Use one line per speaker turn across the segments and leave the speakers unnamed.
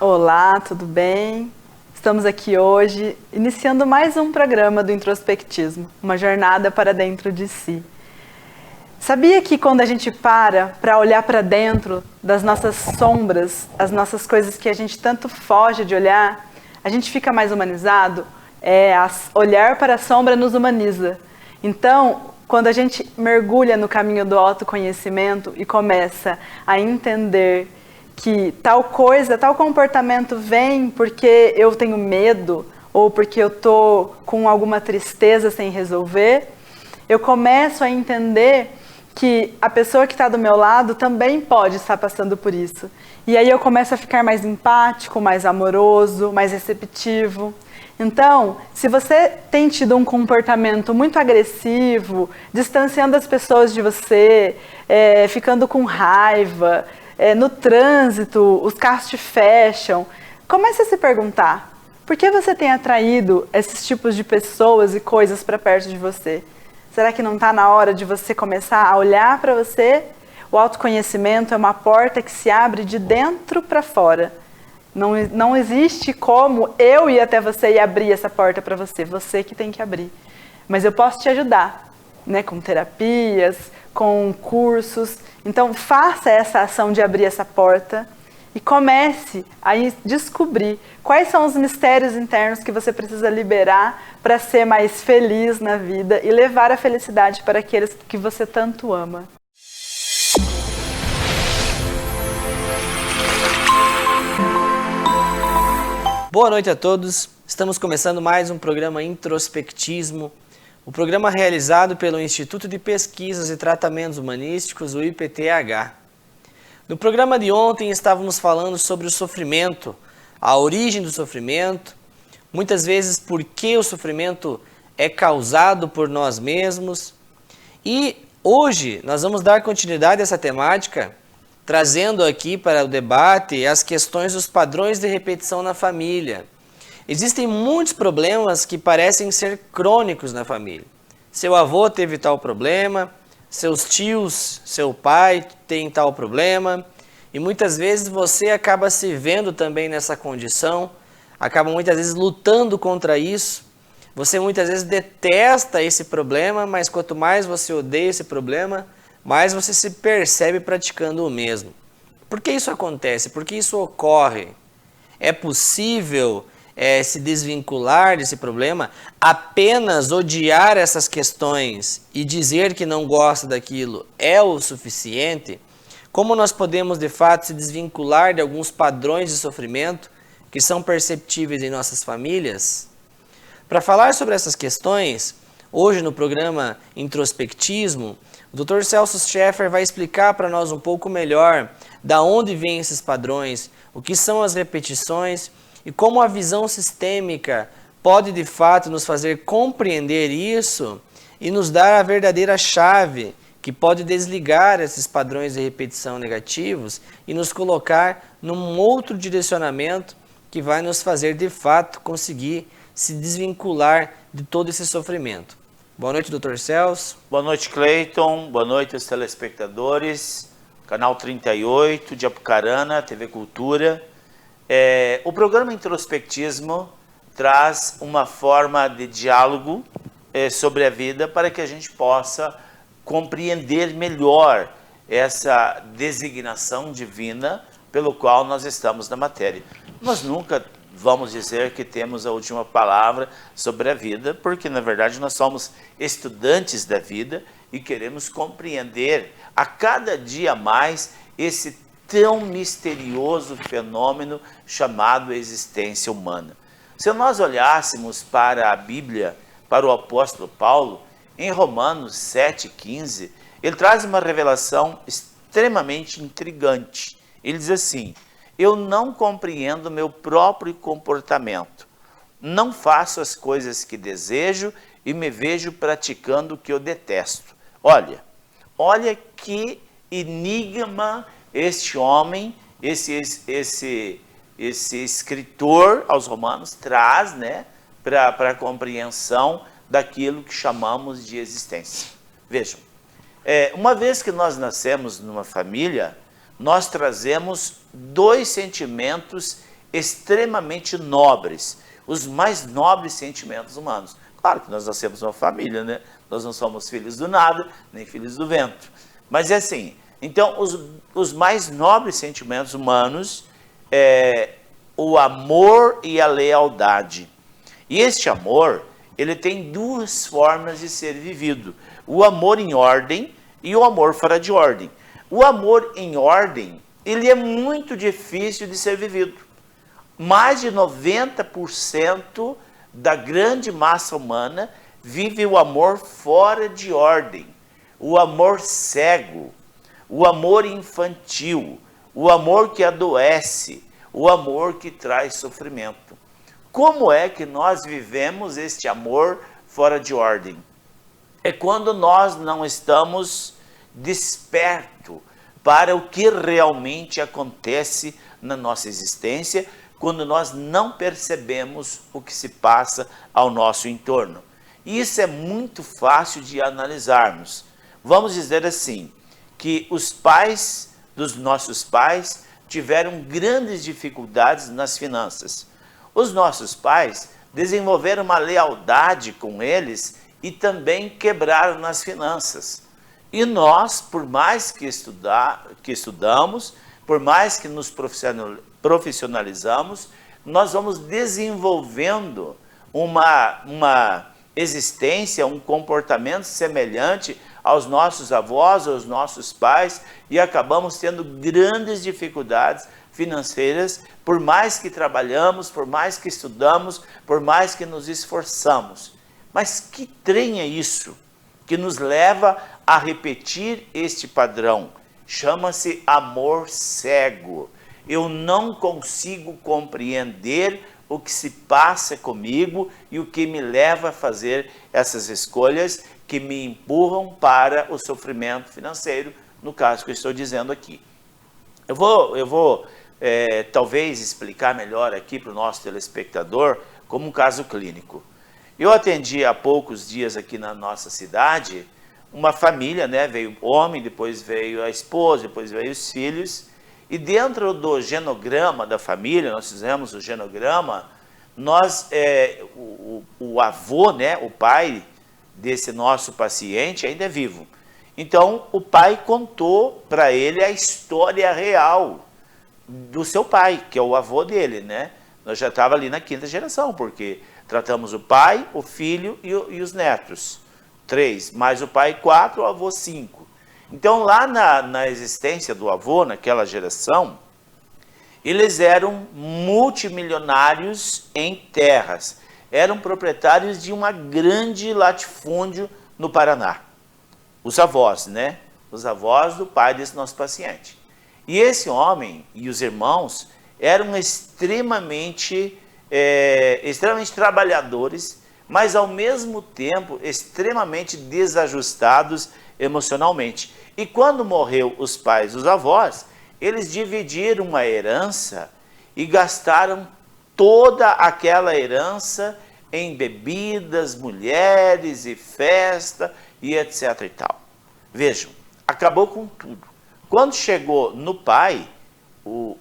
Olá, tudo bem? Estamos aqui hoje iniciando mais um programa do Introspectismo, uma jornada para dentro de si. Sabia que quando a gente para olhar para dentro das nossas sombras, as nossas coisas que a gente tanto foge de olhar, a gente fica mais humanizado? Olhar para a sombra nos humaniza. Então, quando a gente mergulha no caminho do autoconhecimento e começa a entender que tal coisa, tal comportamento vem porque eu tenho medo ou porque eu tô com alguma tristeza sem resolver, eu começo a entender que a pessoa que está do meu lado também pode estar passando por isso. E aí eu começo a ficar mais empático, mais amoroso, mais receptivo. Então, se você tem tido um comportamento muito agressivo, distanciando as pessoas de você, ficando com raiva, no trânsito, os carros te fecham, comece a se perguntar, por que você tem atraído esses tipos de pessoas e coisas para perto de você? Será que não está na hora de você começar a olhar para você? O autoconhecimento é uma porta que se abre de dentro para fora. Não existe como eu ir até você e abrir essa porta para você. Você que tem que abrir. Mas eu posso te ajudar, né? Com terapias, com cursos. Então faça essa ação de abrir essa porta e comece a descobrir quais são os mistérios internos que você precisa liberar para ser mais feliz na vida e levar a felicidade para aqueles que você tanto ama.
Boa noite a todos, estamos começando mais um programa Introspectismo, o programa realizado pelo Instituto de Pesquisas e Tratamentos Humanísticos, o IPTH. No programa de ontem estávamos falando sobre o sofrimento, a origem do sofrimento, muitas vezes por que o sofrimento é causado por nós mesmos. E hoje nós vamos dar continuidade a essa temática, trazendo aqui para o debate as questões dos padrões de repetição na família. Existem muitos problemas que parecem ser crônicos na família. Seu avô teve tal problema, seus tios, seu pai tem tal problema, e muitas vezes você acaba se vendo também nessa condição, acaba muitas vezes lutando contra isso. Você muitas vezes detesta esse problema, mas quanto mais você odeia esse problema, mais você se percebe praticando o mesmo. Por que isso acontece? Por que isso ocorre? É possível se desvincular desse problema? Apenas odiar essas questões e dizer que não gosta daquilo é o suficiente? Como nós podemos de fato se desvincular de alguns padrões de sofrimento que são perceptíveis em nossas famílias? Para falar sobre essas questões, hoje no programa Introspectismo, o Dr. Celso Scheffer vai explicar para nós um pouco melhor da onde vêm esses padrões, o que são as repetições e como a visão sistêmica pode de fato nos fazer compreender isso e nos dar a verdadeira chave que pode desligar esses padrões de repetição negativos e nos colocar num outro direcionamento que vai nos fazer de fato conseguir se desvincular de todo esse sofrimento. Boa noite, Dr. Celso.
Boa noite, Cleiton. Boa noite aos telespectadores. Canal 38 de Apucarana, TV Cultura. O programa Introspectismo traz uma forma de diálogo sobre a vida para que a gente possa compreender melhor essa designação divina pelo qual nós estamos na matéria. Nós nunca vamos dizer que temos a última palavra sobre a vida, porque na verdade nós somos estudantes da vida e queremos compreender a cada dia mais esse tão misterioso fenômeno chamado existência humana. Se nós olhássemos para a Bíblia, para o apóstolo Paulo, em Romanos 7,15, ele traz uma revelação extremamente intrigante. Ele diz assim: eu não compreendo meu próprio comportamento. Não faço as coisas que desejo e me vejo praticando o que eu detesto. Olha que enigma este homem, esse escritor aos Romanos traz, né, para a compreensão daquilo que chamamos de existência. Vejam, uma vez que nós nascemos numa família, nós trazemos dois sentimentos extremamente nobres, os mais nobres sentimentos humanos. Claro que nós nascemos uma família, né? Nós não somos filhos do nada, nem filhos do vento. Mas é assim, então os mais nobres sentimentos humanos é o amor e a lealdade. E este amor, ele tem duas formas de ser vivido. O amor em ordem e o amor fora de ordem. O amor em ordem, ele é muito difícil de ser vivido. Mais de 90% da grande massa humana vive o amor fora de ordem, o amor cego, o amor infantil, o amor que adoece, o amor que traz sofrimento. Como é que nós vivemos este amor fora de ordem? É quando nós não estamos despertos para o que realmente acontece na nossa existência, quando nós não percebemos o que se passa ao nosso entorno. E isso é muito fácil de analisarmos. Vamos dizer assim, que os pais dos nossos pais tiveram grandes dificuldades nas finanças. Os nossos pais desenvolveram uma lealdade com eles e também quebraram nas finanças. E nós, por mais que estudamos, por mais que nos profissionalizamos, nós vamos desenvolvendo uma existência, um comportamento semelhante aos nossos avós, aos nossos pais, e acabamos tendo grandes dificuldades financeiras, por mais que trabalhamos, por mais que estudamos, por mais que nos esforçamos. Mas que trem é isso que nos leva a repetir este padrão? Chama-se amor cego. Eu não consigo compreender o que se passa comigo e o que me leva a fazer essas escolhas que me empurram para o sofrimento financeiro, no caso que eu estou dizendo aqui. Eu vou talvez explicar melhor aqui para o nosso telespectador como um caso clínico. Eu atendi há poucos dias aqui na nossa cidade uma família, né? Veio o homem, depois veio a esposa, depois veio os filhos, e dentro do genograma da família, nós fizemos o genograma, o avô, né, o pai desse nosso paciente ainda é vivo. Então, o pai contou para ele a história real do seu pai, que é o avô dele, né? Nós já estávamos ali na 5ª geração, porque tratamos o pai, o filho e os netos. 3, mais o pai 4, o avô 5. Então, lá na existência do avô, naquela geração, eles eram multimilionários em terras. Eram proprietários de uma grande latifúndio no Paraná. Os avós, né? Os avós do pai desse nosso paciente. E esse homem e os irmãos eram extremamente trabalhadores, mas ao mesmo tempo extremamente desajustados emocionalmente. E quando morreu os pais, os avós, eles dividiram a herança e gastaram toda aquela herança em bebidas, mulheres e festa e etc e tal. Vejam, acabou com tudo. Quando chegou no pai,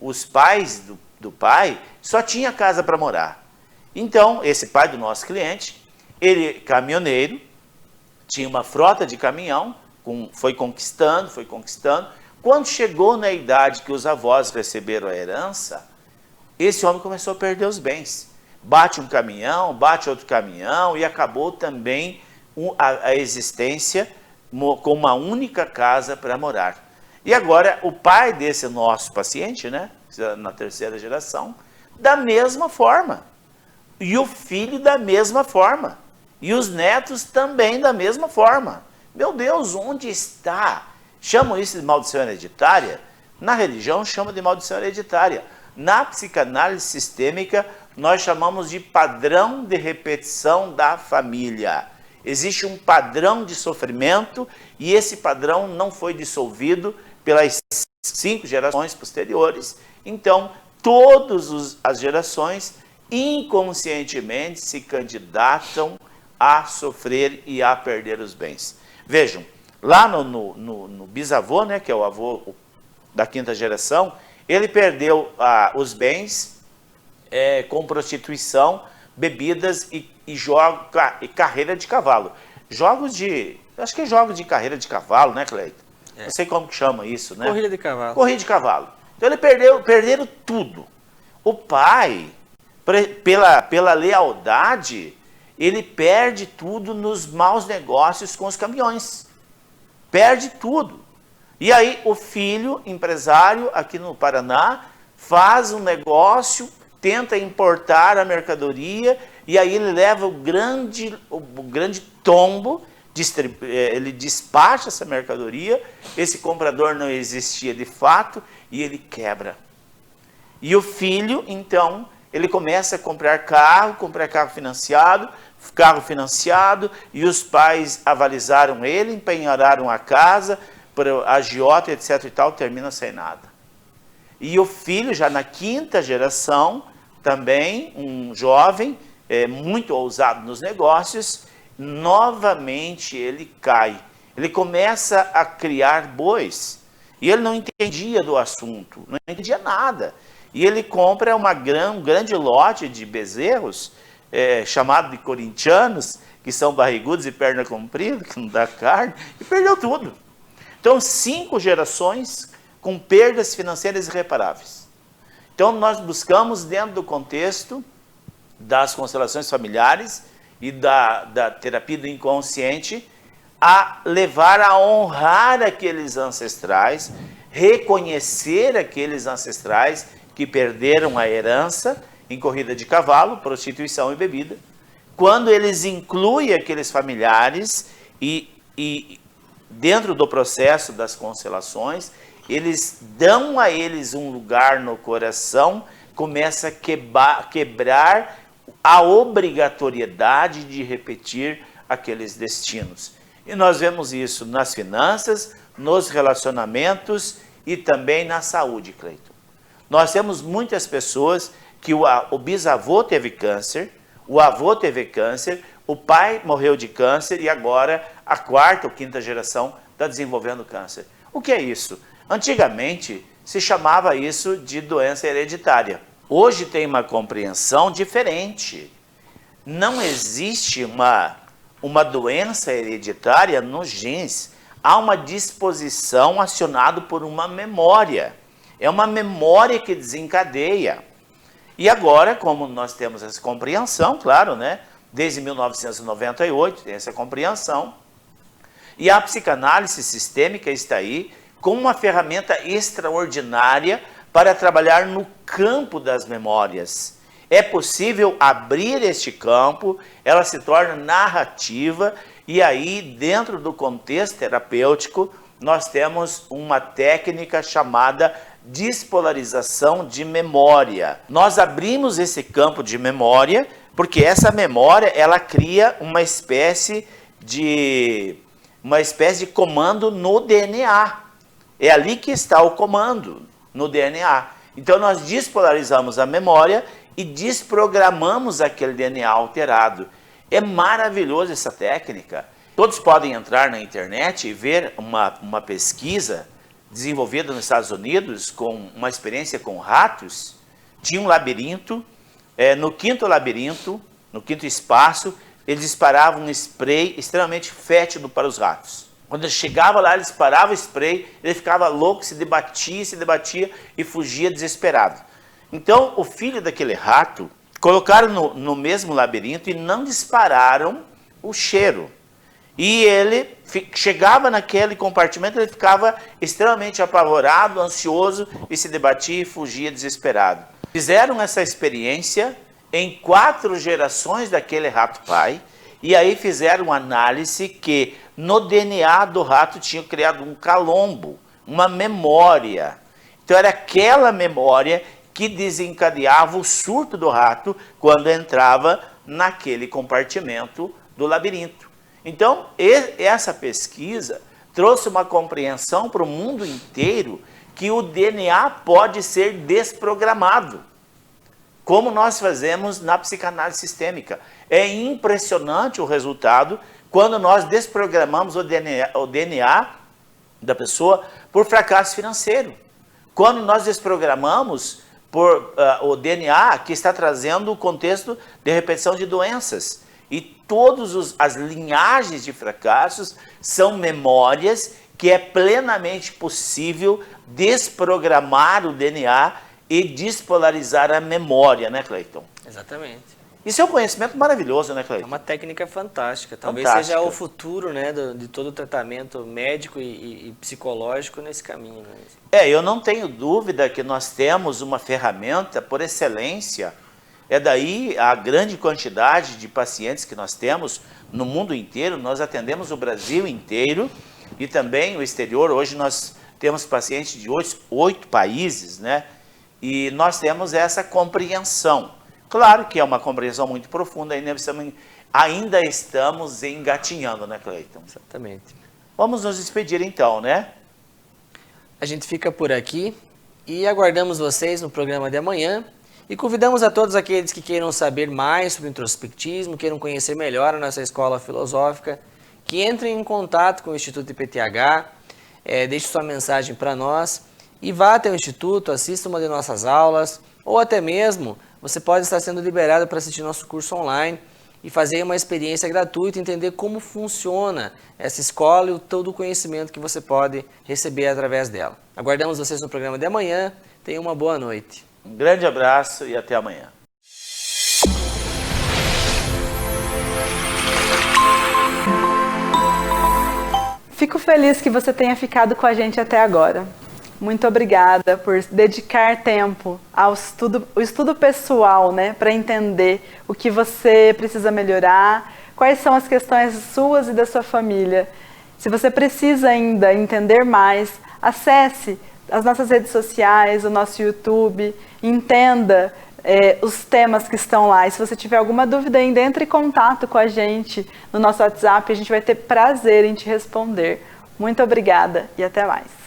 os pais do pai só tinha casa para morar. Então, esse pai do nosso cliente, ele caminhoneiro, tinha uma frota de caminhão, foi conquistando. Quando chegou na idade que os avós receberam a herança, esse homem começou a perder os bens. Bate um caminhão, bate outro caminhão e acabou também a existência com uma única casa para morar. E agora o pai desse nosso paciente, né, na 3ª geração, da mesma forma. E o filho da mesma forma. E os netos também da mesma forma. Meu Deus, onde está? Chamam isso de maldição hereditária? Na religião chama de maldição hereditária. Na psicanálise sistêmica, nós chamamos de padrão de repetição da família. Existe um padrão de sofrimento e esse padrão não foi dissolvido pelas 5 gerações posteriores. Então, todas as gerações inconscientemente se candidatam a sofrer e a perder os bens. Vejam, lá no bisavô, né, que é o avô da 5ª geração, ele perdeu os bens com prostituição, bebidas e carreira de cavalo. Acho que é jogos de carreira de cavalo, né, Cleiton? Não sei como que chama isso, né?
Corrida de cavalo.
Corrida de cavalo. Então perderam tudo. O pai, pela lealdade, ele perde tudo nos maus negócios com os caminhões. Perde tudo. E aí o filho, empresário aqui no Paraná, faz um negócio, tenta importar a mercadoria, e aí ele leva o grande tombo, ele despacha essa mercadoria, esse comprador não existia de fato, e ele quebra. E o filho, então, ele começa a comprar carro financiado, e os pais avalizaram ele, empenhoraram a casa, para a agiota, etc e tal, termina sem nada. E o filho, já na 5ª geração, também um jovem, muito ousado nos negócios, novamente ele cai. Ele começa a criar bois, e ele não entendia do assunto, não entendia nada. E ele compra um grande lote de bezerros, chamado de corintianos, que são barrigudos e perna comprida, que não dá carne, e perdeu tudo. Então, 5 gerações com perdas financeiras irreparáveis. Então, nós buscamos, dentro do contexto das constelações familiares e da terapia do inconsciente, a levar a honrar aqueles ancestrais, reconhecer aqueles ancestrais que perderam a herança em corrida de cavalo, prostituição e bebida, quando eles incluem aqueles familiares e dentro do processo das constelações, eles dão a eles um lugar no coração, começa a quebrar a obrigatoriedade de repetir aqueles destinos. E nós vemos isso nas finanças, nos relacionamentos e também na saúde, Cleiton. Nós temos muitas pessoas que o bisavô teve câncer, o avô teve câncer, o pai morreu de câncer e agora a 4ª ou 5ª geração está desenvolvendo câncer. O que é isso? Antigamente se chamava isso de doença hereditária. Hoje tem uma compreensão diferente. Não existe uma doença hereditária nos genes. Há uma disposição acionada por uma memória. É uma memória que desencadeia. E agora, como nós temos essa compreensão, claro, né? Desde 1998 tem essa compreensão. E a psicanálise sistêmica está aí como uma ferramenta extraordinária para trabalhar no campo das memórias. É possível abrir este campo, ela se torna narrativa, e aí, dentro do contexto terapêutico, nós temos uma técnica chamada despolarização de memória. Nós abrimos esse campo de memória, porque essa memória, ela cria uma espécie de comando no DNA. É ali que está o comando, no DNA. Então nós despolarizamos a memória e desprogramamos aquele DNA alterado. É maravilhosa essa técnica. Todos podem entrar na internet e ver uma pesquisa desenvolvida nos Estados Unidos com uma experiência com ratos. Tinha um labirinto, no 5º labirinto, no 5º espaço, eles disparavam um spray extremamente fétido para os ratos. Quando ele chegava lá, ele disparava o spray, ele ficava louco, se debatia e fugia desesperado. Então, o filho daquele rato, colocaram no mesmo labirinto e não dispararam o cheiro. E ele chegava naquele compartimento, ele ficava extremamente apavorado, ansioso, e se debatia e fugia desesperado. Fizeram essa experiência em 4 gerações daquele rato pai, e aí fizeram uma análise que no DNA do rato tinha criado um calombo, uma memória. Então era aquela memória que desencadeava o surto do rato quando entrava naquele compartimento do labirinto. Então, essa pesquisa trouxe uma compreensão para o mundo inteiro que o DNA pode ser desprogramado, como nós fazemos na psicanálise sistêmica. É impressionante o resultado quando nós desprogramamos o DNA da pessoa por fracasso financeiro. Quando nós desprogramamos por o DNA que está trazendo o contexto de repetição de doenças. E todas as linhagens de fracassos são memórias que é plenamente possível desprogramar o DNA e despolarizar a memória, né, Cleiton?
Exatamente.
Isso é um conhecimento maravilhoso, né,
É
Cleiton?
uma técnica fantástica. Talvez
Fantástica.
seja o futuro, né, de todo o tratamento médico e psicológico nesse caminho. Né?
Eu não tenho dúvida que nós temos uma ferramenta por excelência. É daí a grande quantidade de pacientes que nós temos no mundo inteiro. Nós atendemos o Brasil inteiro e também o exterior. Hoje nós temos pacientes de 8 países, né? E nós temos essa compreensão. Claro que é uma compreensão muito profunda, ainda estamos engatinhando, né, Cleiton?
Exatamente.
Vamos nos despedir então, né?
A gente fica por aqui e aguardamos vocês no programa de amanhã e convidamos a todos aqueles que queiram saber mais sobre introspectismo, queiram conhecer melhor a nossa escola filosófica, que entrem em contato com o Instituto IPTH, deixe sua mensagem para nós e vá até o Instituto, assista uma de nossas aulas ou até mesmo você pode estar sendo liberado para assistir nosso curso online e fazer uma experiência gratuita, entender como funciona essa escola e todo o conhecimento que você pode receber através dela. Aguardamos vocês no programa de amanhã. Tenham uma boa noite.
Um grande abraço e até amanhã.
Fico feliz que você tenha ficado com a gente até agora. Muito obrigada por dedicar tempo ao estudo pessoal, né, para entender o que você precisa melhorar, quais são as questões suas e da sua família. Se você precisa ainda entender mais, acesse as nossas redes sociais, o nosso YouTube, entenda os temas que estão lá. E se você tiver alguma dúvida ainda, entre em contato com a gente no nosso WhatsApp, a gente vai ter prazer em te responder. Muito obrigada e até mais.